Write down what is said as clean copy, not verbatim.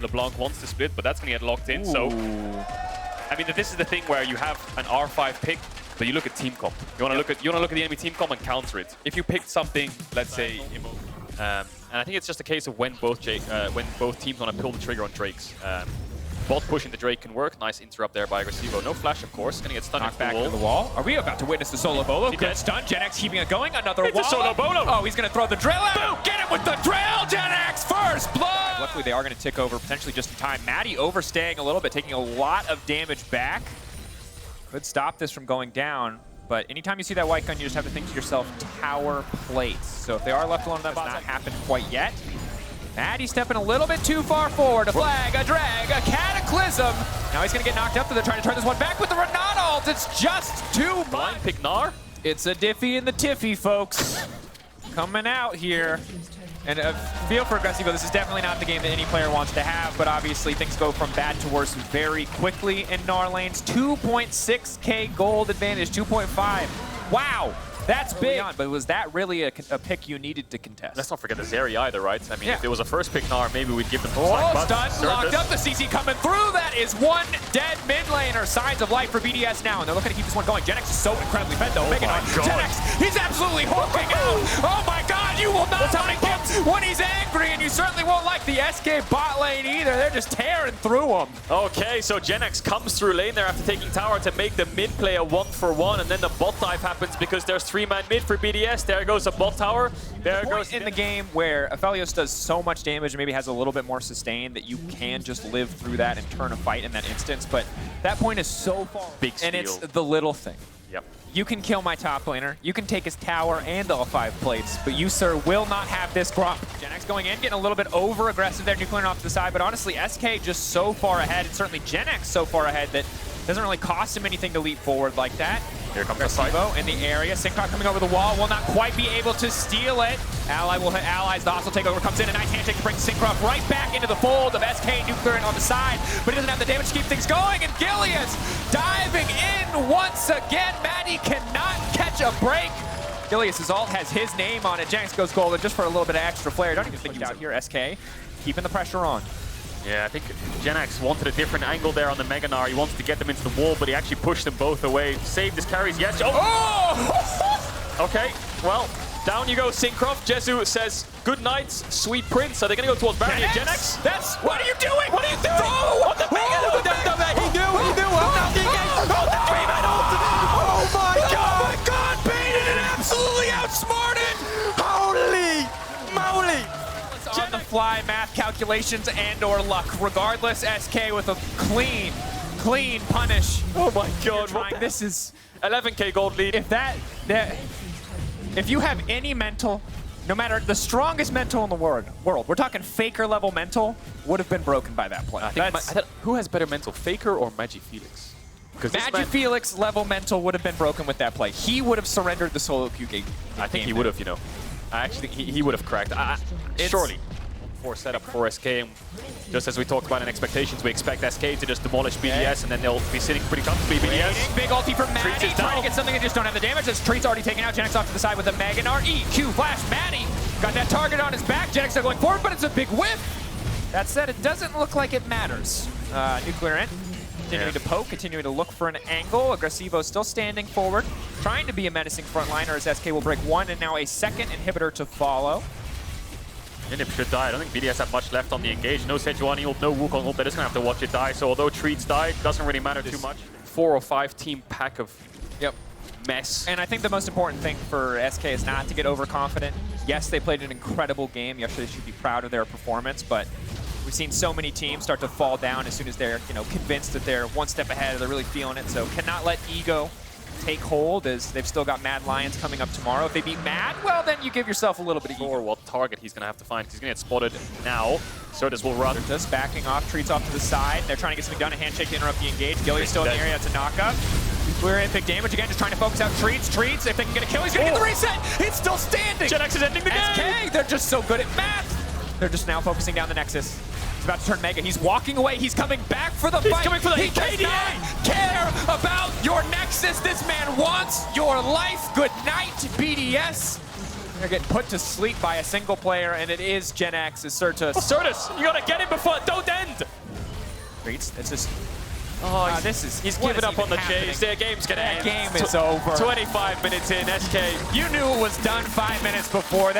LeBlanc wants to split, but that's going to get locked in. Ooh. So, I mean, this is the thing where you have an R5 pick, but you look at team comp. You want to look at the enemy team comp and counter it. If you picked something, let's say, and I think it's just a case of when both teams want to pull the trigger on Drakes. Bot pushing the Drake can work. Nice interrupt there by Agresivo. No flash, of course. Gonna get stunned Knocked back into the wall. Are we about to witness the solo bolo? Good stun. GenX keeping it going. Another wall. It's a solo bolo. Oh, he's gonna throw the drill out. Boom! Get him with the drill. GenX first blood. Luckily, they are gonna tick over potentially just in time. Maddie overstaying a little bit, taking a lot of damage back. Could stop this from going down. But anytime you see that white gun, you just have to think to yourself, tower plates. So if they are left alone on that bot, not happened quite yet. Maddie stepping a little bit too far forward. A flag, a drag, a cataclysm. Now he's going to get knocked up, but they're trying to turn this one back with the Renan ult. It's just too much. Blind pick Gnar. It's a Diffie and the Tiffy, folks. Coming out here. And feel for Agresivo, this is definitely not the game that any player wants to have, but obviously things go from bad to worse very quickly in Gnar lanes. 2.6k gold advantage, 2.5. Wow. That's big, but was that really a pick you needed to contest? Let's not forget the Zeri either, right? I mean, if it was a first pick Gnar, maybe we'd give them the stun, locked up, the CC coming through. That is one dead mid laner. Signs of life for BDS now, and they're looking to keep this one going. GenX is so incredibly fed, though. GenX, he's absolutely hulking out. Oh my God, you will not like him when he's angry, and you certainly won't like the SK bot lane either. They're just tearing through him. Okay, so GenX comes through lane there after taking tower to make the mid play a 1-for-1, and then the bot dive happens because there's 3-man mid for BDS. There goes a bot tower. There goes in the game where Aphelios does so much damage and maybe has a little bit more sustain that you can just live through that and turn a fight in that instance. But that point is so far. Big steal. And it's the little thing. Yep. You can kill my top laner, you can take his tower and all 5 plates, but you, sir, will not have this grump. GenX going in, getting a little bit over-aggressive there, nuclear off to the side, but honestly, SK just so far ahead, and certainly GenX so far ahead that doesn't really cost him anything to leap forward like that. Here comes the fight in the area. Syncroc coming over the wall, will not quite be able to steal it. Ally will hit allies, the hostile takeover comes in, a nice handshake to bring Syncroc right back into the fold of SK nuclear on the side, but he doesn't have the damage to keep things going, and Gilius diving in once again. Maddie cannot catch a break. Gilius' ult has his name on it. GenX goes golden just for a little bit of extra flair. Don't even think he's out here. SK keeping the pressure on. Yeah, I think GenX wanted a different angle there on the Mega Gnar. He wanted to get them into the wall, but he actually pushed them both away. Saved his carries, yes. Oh! Okay, well, down you go, Syncroc. Jesu says, good night, sweet prince. Are they going to go towards Barony and GenX? That's, what are you doing? What are you doing? Oh, the Mega! He knew. Oh my God, baited and absolutely outsmarted. Holy moly. On the fly math calculations and or luck. Regardless, SK with a clean punish. Oh my God. This is 11k gold lead. If you have any mental, no matter the strongest mental in the world, we're talking Faker level mental, would have been broken by that play. Who has better mental, Faker or Magi-Felix? Magi-Felix level mental would have been broken with that play. He would have surrendered the solo queue game. I think he would have, you know. I actually think he would have cracked. Surely. For setup for SK, and just as we talked about in expectations, we expect SK to just demolish BDS, and then they'll be sitting pretty comfortably. BDS. Big ulti from Maddie, trying to get something that just don't have the damage. As Treat's already taken out. GenX off to the side with a Mega Gnar. EQ flash. Maddie got that target on his back. GenX are going forward, but it's a big whiff. That said, it doesn't look like it matters. Nuclear in. Continuing to poke, continuing to look for an angle. Agresivo still standing forward, trying to be a menacing frontliner as SK will break one, and now a second inhibitor to follow. Inhib should die. I don't think BDS have much left on the engage. No Sejuani ult, no Wukong ult. They're just going to have to watch it die. So although Treats died, doesn't really matter too much. 4 or 5 team pack of mess. And I think the most important thing for SK is not to get overconfident. Yes, they played an incredible game. Yesterday they should be proud of their performance, but we've seen so many teams start to fall down as soon as they're convinced that they're one step ahead, they're really feeling it. So cannot let ego take hold, as they've still got Mad Lions coming up tomorrow. If they beat Mad, well, then you give yourself a little bit of ego. Or what target he's going to have to find, because he's going to get spotted now. Certus will run. Just backing off, Treats off to the side. They're trying to get something done, a handshake to interrupt the engage. Gilly's still in the area, that's a knockup. We're in big damage again, just trying to focus out Treats. If they can get a kill, he's going to get the reset. It's still standing. GenX is ending the game. SK, they're just so good at math. They're just now focusing down the Nexus. He's about to turn Mega. He's walking away. He's coming back for the fight. He's coming for the He does not care about your Nexus. This man wants your life. Good night, BDS. They're getting put to sleep by a single player, and it is Gen X's Certus. Oh, Certus, you gotta get him before don't end. Reeds, it's just. Oh, he's what giving is up on the even happening? chase. Their game's gonna end. That game is over. 25 minutes in, SK. You knew it was done 5 minutes before.